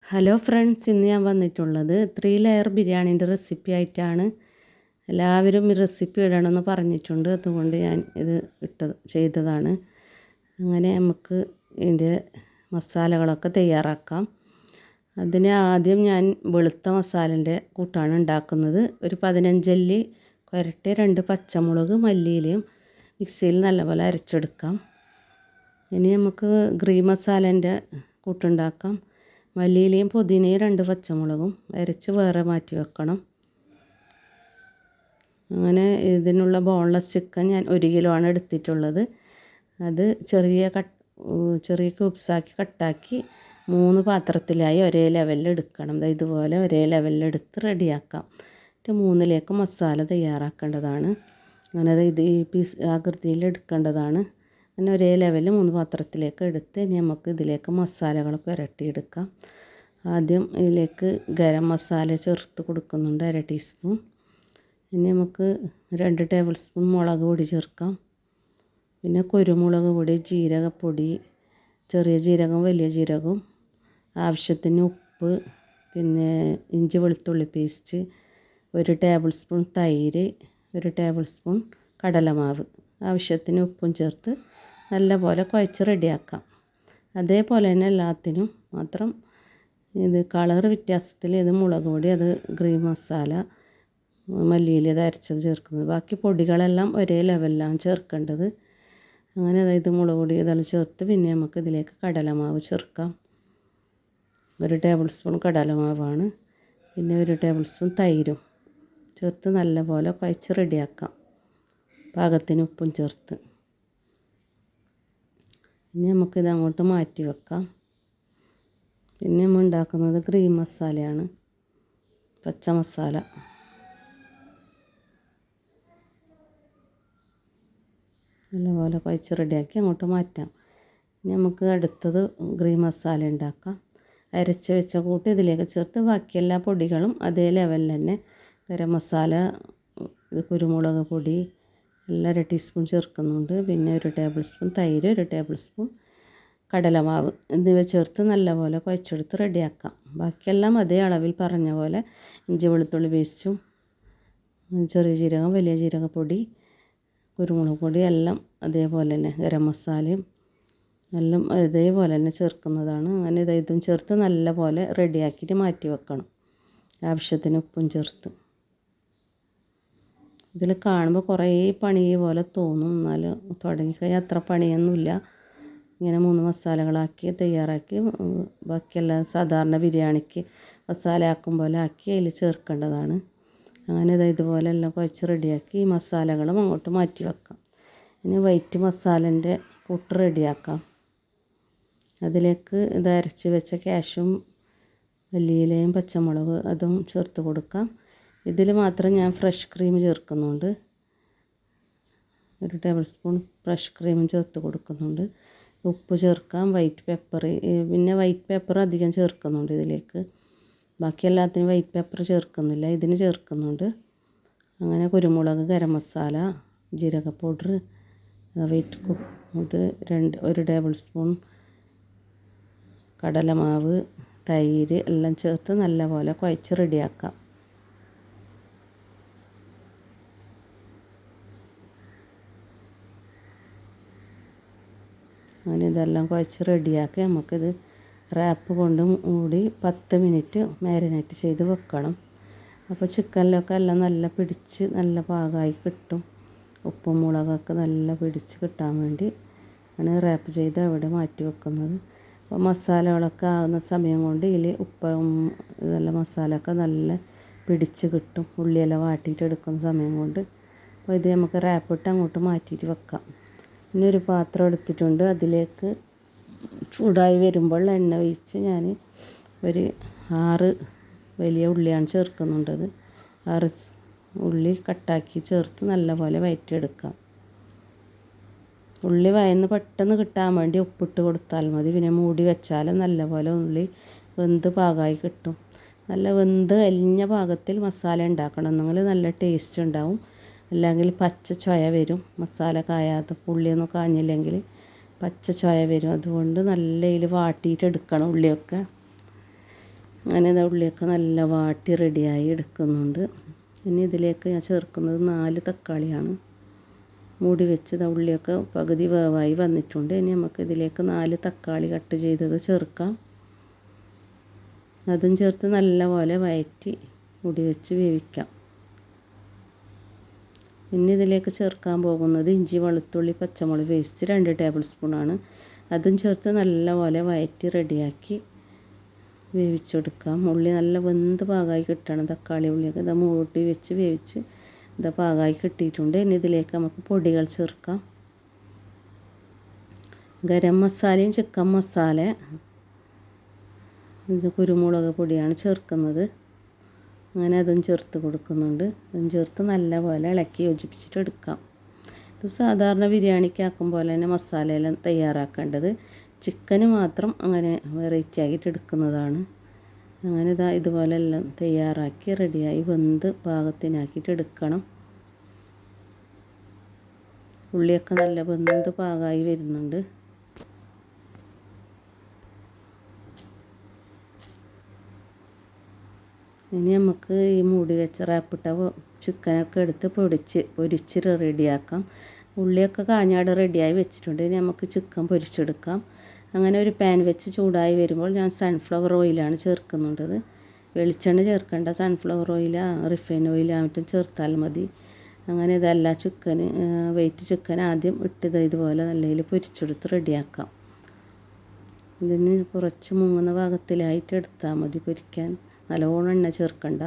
Hello friends, ഇന്ന് ഞാൻ വന്നിട്ടുള്ളത് 3 ലെയർ ബിരിയാണീൻ്റെ റെസിപ്പി ആയിട്ടാണ്. എല്ലാവരും ഈ റെസിപ്പി ഇടണമെന്ന് പറഞ്ഞിട്ടുണ്ട്, അതുകൊണ്ട് ഞാൻ ഇത് ചെയ്തതാണ്. അങ്ങനെ നമുക്ക് ഇതിൻ്റെ മസാലകളൊക്കെ തയ്യാറാക്കാം. അതിന് ആദ്യം ഞാൻ വെളുത്ത മസാലൻ്റെ കൂട്ടാണ് ഉണ്ടാക്കുന്നത്. ഒരു 15 അല്ലി കുരട്ടി 2 പച്ചമുളക് മല്ലിയിലയും മിക്സിയിൽ നല്ലപോലെ അരച്ചെടുക്കാം. ഇനി നമുക്ക് ഗ്രീൻ മസാലേൻ്റെ കൂട്ടുണ്ടാക്കാം. മല്ലിയിലയും പുതിനയും 2 പച്ചമുളകും അരച്ച് വേറെ മാറ്റി വെക്കണം. അങ്ങനെ ഇതിനുള്ള ബോൺലെസ് ചിക്കൻ ഞാൻ 1 കിലോ ആണ് എടുത്തിട്ടുള്ളത്. അത് ചെറിയ ക്യൂബ്സാക്കി കട്ടാക്കി 3 പാത്രത്തിലായി ഒരേ ലെവലിൽ എടുക്കണം. ഇതുപോലെ ഒരേ ലെവലിൽ എടുത്ത് റെഡിയാക്കാം. എന്നിട്ട് 3ലേക്ക് മസാല തയ്യാറാക്കേണ്ടതാണ്. അങ്ങനെ ഇത് ഈ പീസ് ആകൃതിയിൽ എടുക്കേണ്ടതാണ്. അങ്ങനെ ഒരേ ലെവലിൽ 3 പാത്രത്തിലേക്ക് എടുത്ത് ഇനി നമുക്ക് ഇതിലേക്ക് മസാലകൾ പുരട്ടിയെടുക്കാം. ആദ്യം ഇതിലേക്ക് ഗരം മസാല ചേർത്ത് കൊടുക്കുന്നുണ്ട്, 1/2 ടീസ്പൂൺ. ഇനി നമുക്ക് 2 ടേബിൾ സ്പൂൺ മുളക് പൊടി ചേർക്കാം. പിന്നെ കുരുമുളക് പൊടി, ജീരകപ്പൊടി, ചെറിയ ജീരകം, വലിയ ജീരകം, ആവശ്യത്തിന് ഉപ്പ്, പിന്നെ ഇഞ്ചി വെളുത്തുള്ളി പേസ്റ്റ്, 1 ടേബിൾ സ്പൂൺ തൈര്, 1 ടേബിൾ സ്പൂൺ കടലമാവ്, ആവശ്യത്തിന് ഉപ്പും ചേർത്ത് നല്ലപോലെ കുഴച്ച് റെഡിയാക്കാം. അതേപോലെ തന്നെ എല്ലാത്തിനും മാത്രം ഇത് കളർ വ്യത്യാസത്തിൽ ഇത് മുളക് പൊടി, അത് ഗ്രീൻ മസാല, മല്ലിയില ഇത് അരച്ചത് ചേർക്കുന്നത്. ബാക്കി പൊടികളെല്ലാം ഒരേ ലെവലിലാണ് ചേർക്കേണ്ടത്. അങ്ങനെ അതായത് മുളക് പൊടി ഇതെല്ലാം ചേർത്ത് പിന്നെ നമുക്ക് ഇതിലേക്ക് കടലമാവ് ചേർക്കാം. 1 ടേബിൾ സ്പൂൺ കടലമാവാണ്. പിന്നെ 1 ടേബിൾ സ്പൂൺ തൈരും ചേർത്ത് നല്ലപോലെ കുഴച്ച് റെഡിയാക്കാം, പാകത്തിന് ഉപ്പും ചേർത്ത്. ഇനി നമുക്കിത് അങ്ങോട്ട് മാറ്റി വെക്കാം. പിന്നെ നമ്മൾ ഉണ്ടാക്കുന്നത് ഗ്രീൻ മസാലയാണ്, പച്ച മസാല. നല്ലപോലെ കുഴച്ച് റെഡിയാക്കി അങ്ങോട്ട് മാറ്റാം. ഇനി നമുക്ക് അടുത്തത് ഗ്രീൻ മസാല ഉണ്ടാക്കാം. അരച്ച് വെച്ച കൂട്ട് ഇതിലേക്ക് ചേർത്ത് ബാക്കി എല്ലാ പൊടികളും അതേ ലെവലിൽ തന്നെ ഗരം മസാല, കുരുമുളക് പൊടി എല്ലാം 1 ടീസ്പൂൺ ചേർക്കുന്നുണ്ട്. പിന്നെ 1 ടേബിൾ സ്പൂൺ തൈര്, 1 ടേബിൾ സ്പൂൺ കടലമാവ് എന്നിവ ചേർത്ത് നല്ലപോലെ കുഴച്ചെടുത്ത് റെഡിയാക്കാം. ബാക്കിയെല്ലാം അതേ അളവിൽ പറഞ്ഞ പോലെ ഇഞ്ചി വെളുത്തുള്ളി പേസ്റ്റും, ചെറിയ ജീരകം, വലിയ ജീരകപ്പൊടി, കുരുമുളക് പൊടി എല്ലാം അതേപോലെ തന്നെ, ഗരം മസാലയും എല്ലാം അതേപോലെ തന്നെ ചേർക്കുന്നതാണ്. അങ്ങനെ ഇതും ചേർത്ത് നല്ലപോലെ റെഡിയാക്കിയിട്ട് മാറ്റി വെക്കണം, ആവശ്യത്തിന് ഉപ്പും ചേർത്ത്. ഇതിൽ കാണുമ്പോൾ കുറേ പണി പോലെ തോന്നും, എന്നാലും തുടങ്ങിക്കഴിഞ്ഞാൽ അത്ര പണിയൊന്നുമില്ല. ഇങ്ങനെ 3 മസാലകളാക്കി തയ്യാറാക്കി ബാക്കിയെല്ലാം സാധാരണ ബിരിയാണിക്ക് മസാല ആക്കും പോലെ ആക്കി അതിൽ ചേർക്കേണ്ടതാണ്. അങ്ങനെ ഇതുപോലെ എല്ലാം കുഴച്ച് റെഡിയാക്കി ഈ മസാലകളും അങ്ങോട്ട് മാറ്റി വെക്കാം. ഇനി വൈറ്റ് മസാലൻ്റെ കൂട്ട് റെഡിയാക്കാം. അതിലേക്ക് ഇത് അരച്ച് വെച്ച കാഷ്യും മല്ലിയിലയും പച്ചമുളക് അതും ചേർത്ത് കൊടുക്കാം. ഇതിൽ മാത്രം ഞാൻ ഫ്രഷ് ക്രീം ചേർക്കുന്നുണ്ട്, 1 ടേബിൾ സ്പൂൺ ഫ്രഷ് ക്രീമും ചേർത്ത് കൊടുക്കുന്നുണ്ട്. ഉപ്പ് ചേർക്കാം, വൈറ്റ് പെപ്പർ, പിന്നെ വൈറ്റ് പെപ്പർ അധികം ചേർക്കുന്നുണ്ട് ഇതിലേക്ക്. ബാക്കി എല്ലാത്തിനും വൈറ്റ് പെപ്പർ ചേർക്കുന്നില്ല, ഇതിന് ചേർക്കുന്നുണ്ട്. അങ്ങനെ കുരുമുളക്, ഗരം മസാല, ജീരക പൗഡർ, ഇത് 1 ടേബിൾ സ്പൂൺ കടലമാവ്, തൈര് എല്ലാം ചേർത്ത് നല്ലപോലെ കുഴച്ച് റെഡിയാക്കാം. അങ്ങനെ ഇതെല്ലാം കുഴച്ച് റെഡിയാക്കി നമുക്കിത് റാപ്പ് കൊണ്ട് മൂടി 10 മിനിറ്റ് മാരിനേറ്റ് ചെയ്ത് വെക്കണം. അപ്പോൾ ചിക്കനിലൊക്കെ എല്ലാം നല്ല പിടിച്ച് നല്ല പാകമായി കിട്ടും. ഉപ്പും മുളകൊക്കെ നല്ല പിടിച്ച് കിട്ടാൻ വേണ്ടി ആണ് റാപ്പ് ചെയ്ത് അവിടെ മാറ്റി വെക്കുന്നത്. അപ്പോൾ മസാലകളൊക്കെ ആകുന്ന സമയം കൊണ്ട് ഇതിൽ ഉപ്പും ഇതെല്ലാം മസാലയൊക്കെ നല്ല പിടിച്ച് കിട്ടും, ഉള്ളിയെല്ലാം വാട്ടിയിട്ട് എടുക്കുന്ന സമയം കൊണ്ട്. അപ്പോൾ ഇത് നമുക്ക് റാപ്പിട്ട് അങ്ങോട്ട് മാറ്റിയിട്ട് വെക്കാം. പിന്നെ ഒരു പാത്രം എടുത്തിട്ടുണ്ട്, അതിലേക്ക് ചൂടായി വരുമ്പോൾ എണ്ണ ഒഴിച്ച് ഞാൻ ഒരു 6 വലിയ ഉള്ളിയാണ് ചേർക്കുന്നുണ്ടത്. 6 ഉള്ളി കട്ടാക്കി ചേർത്ത് നല്ലപോലെ വഴറ്റിയെടുക്കാം. ഉള്ളി വയന്ന് പെട്ടെന്ന് കിട്ടാൻ വേണ്ടി ഉപ്പിട്ട് കൊടുത്താൽ മതി. പിന്നെ മൂടി വെച്ചാൽ നല്ലപോലെ ഉള്ളി വെന്ത് പാകമായി കിട്ടും. നല്ല വെന്ത് അലിഞ്ഞ പാകത്തിൽ മസാല ഉണ്ടാക്കണം, എന്നെങ്കിൽ നല്ല ടേസ്റ്റ് ഉണ്ടാവും. അല്ലെങ്കിൽ പച്ച ചൊയ വരും, മസാല കായാതെ ഉള്ളിയൊന്നും കാഞ്ഞില്ലെങ്കിൽ പച്ച ചൊയ വരും. അതുകൊണ്ട് നല്ല ഇതിൽ വാട്ടിയിട്ട് എടുക്കണം ഉള്ളിയൊക്കെ. അങ്ങനെ ഉള്ളിയൊക്കെ നല്ല വാട്ടി റെഡിയായി എടുക്കുന്നുണ്ട്. ഇനി ഇതിലേക്ക് ഞാൻ ചേർക്കുന്നത് 4 തക്കാളിയാണ്. മൂടി വെച്ച് ഉള്ളിയൊക്കെ പകുതി വേവായി വന്നിട്ടുണ്ട്. ഇനി നമുക്ക് ഇതിലേക്ക് 4 തക്കാളി കട്ട് ചെയ്തത് ചേർക്കാം. അതും ചേർത്ത് നല്ലപോലെ വഴറ്റി മൂടി വെച്ച് വേവിക്കാം. പിന്നെ ഇതിലേക്ക് ചേർക്കാൻ പോകുന്നത് ഇഞ്ചി, വെളുത്തുള്ളി, പച്ചമുളക് പേസ്റ്റ് 2 ടേബിൾ സ്പൂണാണ്. അതും ചേർത്ത് നല്ലപോലെ വഴറ്റി റെഡിയാക്കി വേവിച്ചെടുക്കാം. ഉള്ളി നല്ല വെന്ത് പാകമായി കിട്ടണം. തക്കാളി ഉള്ളിയൊക്കെ ഇത് മൂടി വെച്ച് വേവിച്ച് ഇത് പാകമായി കിട്ടിയിട്ടുണ്ട്. ഇനി ഇതിലേക്ക് നമുക്ക് പൊടികൾ ചേർക്കാം. ഗരം മസാലയും ചിക്കൻ മസാല, ഇത് കുരുമുളക് പൊടിയാണ് ചേർക്കുന്നത്. അങ്ങനെ അതും ചേർത്ത് കൊടുക്കുന്നുണ്ട്. അതും ചേർത്ത് നല്ലപോലെ ഇളക്കി യോജിപ്പിച്ചിട്ട് എടുക്കാം. ഇത് സാധാരണ ബിരിയാണിക്കാക്കും പോലെ തന്നെ മസാലയെല്ലാം തയ്യാറാക്കേണ്ടത്. ചിക്കന് മാത്രം അങ്ങനെ വെറൈറ്റി ആക്കിയിട്ട് എടുക്കുന്നതാണ്. അങ്ങനെ ഇതുപോലെ എല്ലാം തയ്യാറാക്കി റെഡിയായി വെന്ത് പാകത്തിനാക്കിയിട്ട് എടുക്കണം. ഉള്ളിയൊക്കെ നല്ല വെന്ത് പാകമായി വരുന്നുണ്ട്. ഇനി നമുക്ക് ഈ മൂടി വെച്ച റാപ്പിട്ട ചിക്കനൊക്കെ എടുത്ത് പൊരിച്ച് റെഡിയാക്കാം. ഉള്ളിയൊക്കെ കാഞ്ഞാട് റെഡിയായി വെച്ചിട്ടുണ്ട്. ഇനി നമുക്ക് ചിക്കൻ പൊരിച്ചെടുക്കാം. അങ്ങനെ ഒരു പാൻ വെച്ച് ചൂടായി വരുമ്പോൾ ഞാൻ സൺഫ്ലവർ ഓയിലാണ് ചേർക്കുന്നുണ്ടത്. വെളിച്ചെണ്ണ ചേർക്കേണ്ട, സൺഫ്ലവർ ഓയിൽ, റിഫൈൻ ഓയിലായിട്ടും ചേർത്താൽ മതി. അങ്ങനെ ഇതെല്ലാം വെയിറ്റ് ചിക്കൻ ആദ്യം ഇതുപോലെ നല്ലതിൽ പൊരിച്ചെടുത്ത് റെഡിയാക്കാം. ഇതിന് കുറച്ച് മുങ്ങുന്ന ഭാഗത്തിലായിട്ട് എടുത്താൽ മതി പൊരിക്കാൻ. നല്ലോണം എണ്ണ ചേർക്കണ്ട.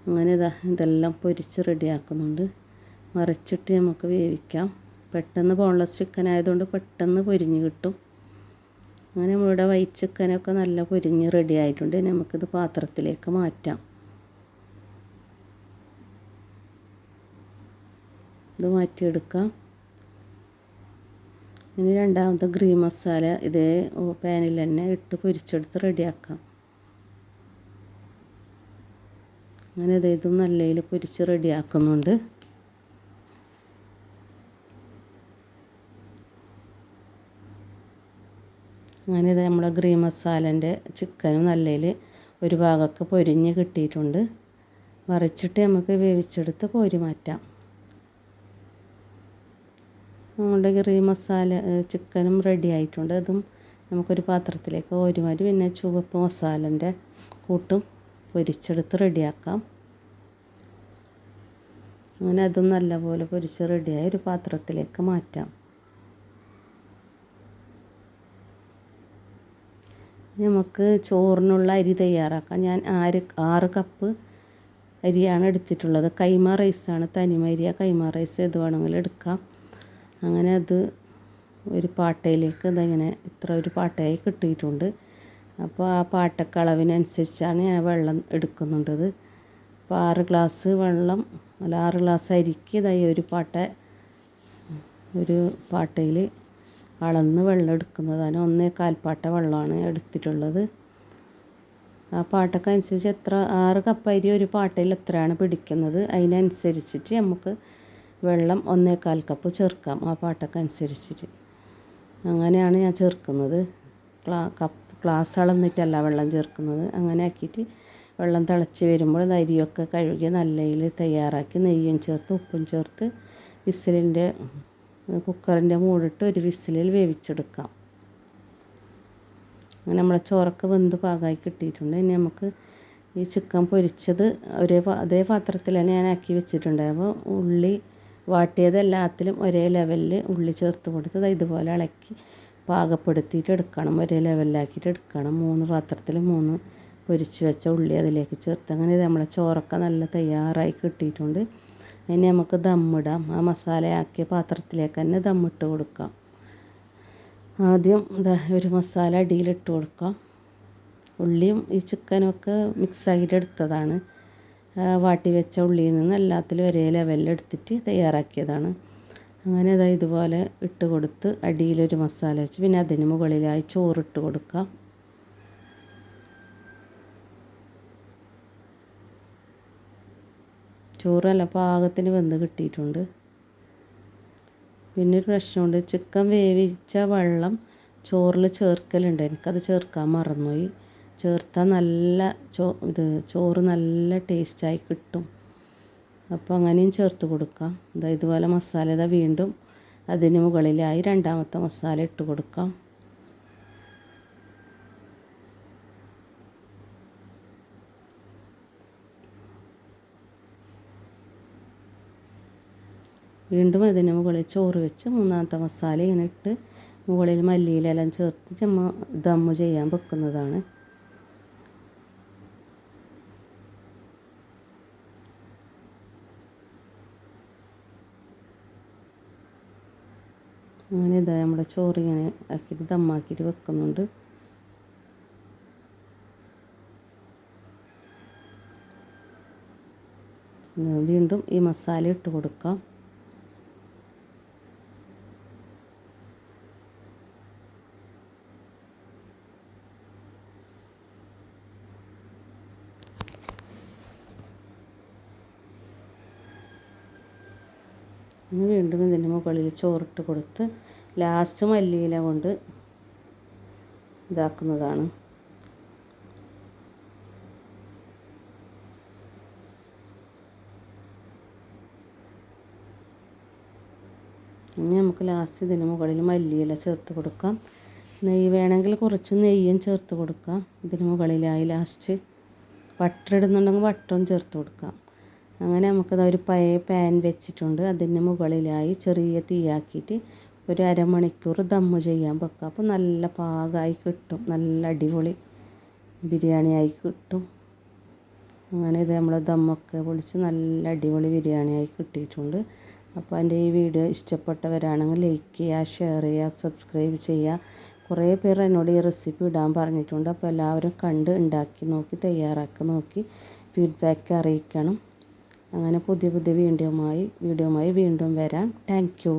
അങ്ങനെ ഇതെല്ലാം പൊരിച്ച് റെഡിയാക്കുന്നുണ്ട്. മറിച്ചിട്ട് നമുക്ക് വേവിക്കാം. പെട്ടെന്ന് ബോൺലെസ് ചിക്കൻ ആയതുകൊണ്ട് പെട്ടെന്ന് പൊരിഞ്ഞ് കിട്ടും. അങ്ങനെ നമ്മളുടെ വൈറ്റ് ചിക്കനൊക്കെ നല്ല പൊരിഞ്ഞ് റെഡി ആയിട്ടുണ്ട്. നമുക്കിത് പാത്രത്തിലേക്ക് മാറ്റാം. ഇത് മാറ്റിയെടുക്കാം. ഇനി രണ്ടാമത്തെ ഗ്രീൻ മസാല ഇതേ പാനിൽ തന്നെ ഇട്ട് പൊരിച്ചെടുത്ത് റെഡിയാക്കാം. അങ്ങനെ ഇതും നല്ലതിൽ പൊരിച്ച് റെഡിയാക്കുന്നുണ്ട്. അങ്ങനെ ഇത് നമ്മുടെ ഗ്രീൻ മസാലൻ്റെ ചിക്കനും നല്ലതിൽ ഒരു ഭാഗമൊക്കെ പൊരിഞ്ഞ് കിട്ടിയിട്ടുണ്ട്. മറിച്ചിട്ട് നമുക്ക് വേവിച്ചെടുത്ത് കോരി മാറ്റാം. നമ്മുടെ ഗ്രീൻ മസാല ചിക്കനും റെഡി ആയിട്ടുണ്ട്. അതും നമുക്കൊരു പാത്രത്തിലേക്ക് കോരി മാറ്റി പിന്നെ ചുവപ്പ് മസാലൻ്റെ കൂട്ടും പൊരിച്ചെടുത്ത് റെഡിയാക്കാം. അങ്ങനെ അതും നല്ലപോലെ പൊരിച്ച് റെഡിയായി ഒരു പാത്രത്തിലേക്ക് മാറ്റാം. നമുക്ക് ചോറിനുള്ള അരി തയ്യാറാക്കാം. ഞാൻ 6 കപ്പ് അരിയാണ് എടുത്തിട്ടുള്ളത്. കൈമ റൈസാണ്, തനിമ അരിയ കൈമ റൈസ് ഏത് വേണമെങ്കിലും എടുക്കാം. അങ്ങനെ അത് ഒരു പാട്ടയിലേക്ക് ഇതങ്ങനെ ഒരു പാട്ടയായി കിട്ടിയിട്ടുണ്ട്. അപ്പോൾ ആ പാട്ടയ്ക്ക് അളവിനനുസരിച്ചാണ് ഞാൻ വെള്ളം എടുക്കുന്നുണ്ടത്. അപ്പോൾ 6 ഗ്ലാസ് വെള്ളം 6 ഗ്ലാസ് അരിക്ക് ഒരു പാട്ടയിൽ അളന്ന് വെള്ളം എടുക്കുന്നതാണ്. 1/4 പാട്ട വെള്ളമാണ് എടുത്തിട്ടുള്ളത്. ആ പാട്ടക്കനുസരിച്ച് 6 കപ്പ് അരി ഒരു പാട്ടയിൽ എത്രയാണ് പിടിക്കുന്നത് അതിനനുസരിച്ചിട്ട് നമുക്ക് വെള്ളം 1/4 കപ്പ് ചേർക്കാം. ആ പാട്ടക്കനുസരിച്ചിട്ട് അങ്ങനെയാണ് ഞാൻ ചേർക്കുന്നത്. ഗ്ലാസ് അളന്നിട്ടല്ല വെള്ളം ചേർക്കുന്നത്. അങ്ങനെ ആക്കിയിട്ട് വെള്ളം തിളച്ച് വരുമ്പോൾ അരിയൊക്കെ കഴുകി നല്ലതിൽ തയ്യാറാക്കി നെയ്യും ചേർത്ത് ഉപ്പും ചേർത്ത് കുക്കറിൻ്റെ മൂടിട്ട് ഒരു വിസിലിൽ വേവിച്ചെടുക്കാം. അങ്ങനെ നമ്മളെ ചോറൊക്കെ വെന്ത് പാകമായി കിട്ടിയിട്ടുണ്ട്. ഇനി നമുക്ക് ഈ ചിക്കൻ പൊരിച്ചത് അതേ പാത്രത്തിൽ തന്നെ ഞാൻ ആക്കി വെച്ചിട്ടുണ്ട്. അപ്പോൾ ഉള്ളി വാട്ടിയത് എല്ലാത്തിലും ഒരേ ലെവലിൽ ഉള്ളി ചേർത്ത് കൊടുത്ത് ഇതുപോലെ ഇളക്കി പാകപ്പെടുത്തിയിട്ട് എടുക്കണം. ഒരേ ലെവലിലാക്കിയിട്ട് എടുക്കണം. 3 പാത്രത്തിൽ 3 പൊരിച്ച് വെച്ച ഉള്ളി അതിലേക്ക് ചേർത്ത് അങ്ങനെ നമ്മളെ ചോറൊക്കെ നല്ല തയ്യാറായി കിട്ടിയിട്ടുണ്ട്. ഇനി നമുക്ക് ദമ്മിടാം. ആ മസാലയാക്കിയ പാത്രത്തിലേക്ക് തന്നെ ദമ്മിട്ട് കൊടുക്കാം. ആദ്യം ഒരു മസാല അടിയിലിട്ട് കൊടുക്കാം. ഉള്ളിയും ഈ ചിക്കനൊക്കെ മിക്സാക്കിയിട്ട് എടുത്തതാണ്. വാട്ടി വെച്ച ഉള്ളിയിൽ നിന്ന് എല്ലാത്തിലും ഒരേ ലെവലിൽ എടുത്തിട്ട് തയ്യാറാക്കിയതാണ്. അങ്ങനെ ഇതുപോലെ ഇട്ട് കൊടുത്ത് അടിയിലൊരു മസാല വെച്ച് പിന്നെ അതിന് മുകളിലായി ചോറിട്ട് കൊടുക്കാം. ചോറല്ല പാകത്തിന് വെന്ത് കിട്ടിയിട്ടുണ്ട്. പിന്നെ ഒരു പ്രശ്നമുണ്ട്, ചിക്കൻ വേവിച്ച വെള്ളം ചോറിൽ ചേർക്കലുണ്ട്. എനിക്കത് ചേർക്കാൻ മറന്നുപോയി. ചേർത്താൽ നല്ല ചോറ് നല്ല ടേസ്റ്റായി കിട്ടും. അപ്പോൾ അങ്ങനെയും ചേർത്ത് കൊടുക്കാം. ഇതുപോലെ മസാല വീണ്ടും അതിന് മുകളിലായി രണ്ടാമത്തെ മസാല ഇട്ട് കൊടുക്കാം. വീണ്ടും അതിന് മുകളിൽ ചോറ് വെച്ച് മൂന്നാമത്തെ മസാല ഇങ്ങനെ ഇട്ട് മുകളിൽ മല്ലിയിലെല്ലാം ചേർത്ത് ദമ്മ് ചെയ്യാൻ വെക്കുന്നതാണ്. അങ്ങനെ നമ്മുടെ ചോറ് ഇങ്ങനെ ആക്കിയിട്ട് ദമ്മാക്കിയിട്ട് വെക്കുന്നുണ്ട്. വീണ്ടും ഈ മസാല ഇട്ട് കൊടുക്കാം. വീണ്ടും ഇതിൻ്റെ മുകളിൽ ചോറിട്ട് കൊടുത്ത് ലാസ്റ്റ് മല്ലിയില കൊണ്ട് ഇതാക്കുന്നതാണ്. ഇനി നമുക്ക് ലാസ്റ്റ് ഇതിന് മുകളിൽ മല്ലിയില ചേർത്ത് കൊടുക്കാം. നെയ്യ് വേണമെങ്കിൽ കുറച്ച് നെയ്യും ചേർത്ത് കൊടുക്കാം. ഇതിന് മുകളിലായി ലാസ്റ്റ് ബട്ടർ ഇടുന്നുണ്ടെങ്കിൽ ബട്ടറും ചേർത്ത് കൊടുക്കാം. അങ്ങനെ നമുക്കത് ഒരു പഴയ പാൻ വെച്ചിട്ടുണ്ട്. അതിന് മുകളിലായി ചെറിയ തീയാക്കിയിട്ട് ഒരു അരമണിക്കൂർ ദമ്മ് ചെയ്യാൻ വെക്കാം. അപ്പോൾ നല്ല പാകമായി കിട്ടും, നല്ല അടിപൊളി ബിരിയാണിയായി കിട്ടും. അങ്ങനെ ഇത് നമ്മൾ ദമ്മൊക്കെ പൊളിച്ച് നല്ല അടിപൊളി ബിരിയാണിയായി കിട്ടിയിട്ടുണ്ട്. അപ്പോൾ എൻ്റെ ഈ വീഡിയോ ഇഷ്ടപ്പെട്ടവരാണെങ്കിൽ ലൈക്ക് ചെയ്യുക, ഷെയർ ചെയ്യുക, സബ്സ്ക്രൈബ് ചെയ്യുക. കുറേ പേർ എന്നോട് ഈ റെസിപ്പി ഇടാൻ പറഞ്ഞിട്ടുണ്ട്. അപ്പോൾ എല്ലാവരും കണ്ട് ഉണ്ടാക്കി നോക്കി തയ്യാറാക്കി നോക്കി ഫീഡ്ബാക്ക് അറിയിക്കണം. അങ്ങനെ പുതിയ വീഡിയോയുമായി വീണ്ടും വരാം. Thank you.